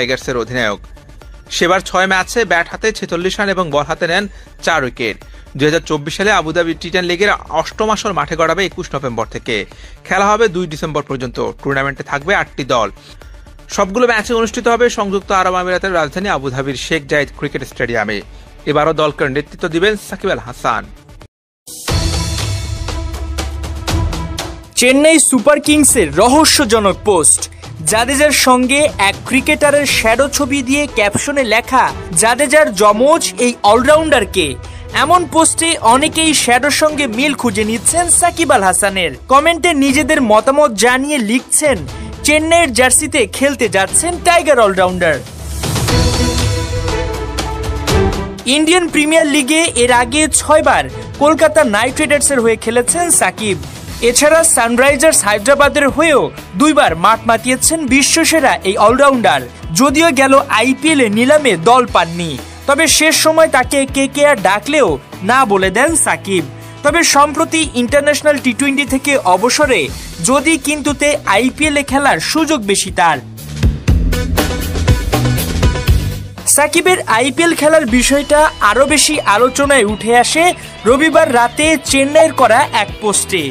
টাইগার্সের অধিনায়ক। সেবার 6 ম্যাচে ব্যাট হাতে 46 রান এবং বল হাতে নেন 4 উইকেট। 2024 সালে আবুধাবি টি10 লিগের 8ম আসর মাঠে গড়াবে 21 নভেম্বর থেকে। খেলা হবে 2 ডিসেম্বর পর্যন্ত। টুর্নামেন্টে থাকবে 8টি দল। সবগুলো ম্যাচে অনুষ্ঠিত হবে সংযুক্ত আরব আমিরাতের রাজধানী আবুধাবির শেখ জায়েদ ক্রিকেট স্টেডিয়ামে। এবারও দলকে নেতৃত্ব দিবেন সাকিব আল হাসান। চেন্নাই সুপার কিংসের রহস্যজনক পোস্ট। জাদেজার সঙ্গে এক ক্রিকেটারের শ্যাডো ছবি দিয়ে ক্যাপশনে লেখা জাদেজার যমজ এই অলরাউন্ডারকে। এমন পোস্টে অনেকেই শ্যাডোর সঙ্গে মিল খুঁজে নিচ্ছেন সাকিব আল হাসানের। কমেন্টে নিজেদের মতামত জানিয়ে লিখছেন চেন্নাইয়ের জার্সিতে খেলতে যাচ্ছেন টাইগার অলরাউন্ডার। ইন্ডিয়ান প্রিমিয়ার লিগে এর আগে 6 বার কলকাতা নাইট রাইডার্সের হয়ে খেলেছেন সাকিব। এছাড়া সানরাইজার্স হায়দ্রাবাদের হয়েও 2 বার মাঠ মাতিয়েছেন বিশ্বসেরা এই অলরাউন্ডার। যদিও গেল আইপিএল এ নিলামে দল পাননি, তবে শেষ সময় তাকে কেকেআর ডাকলেও না বলে দেন সাকিব। তবে সম্প্রতি ইন্টারন্যাশনাল টি20 থেকে অবসরে যদি কিন্তুতে আইপিএল এ খেলার সুযোগ বেশি তার। সাকিবের আইপিএল খেলার বিষয়টা আরো বেশি আলোচনায় উঠে আসে রবিবার রাতে চেন্নাইয়ের করা এক পোস্টে।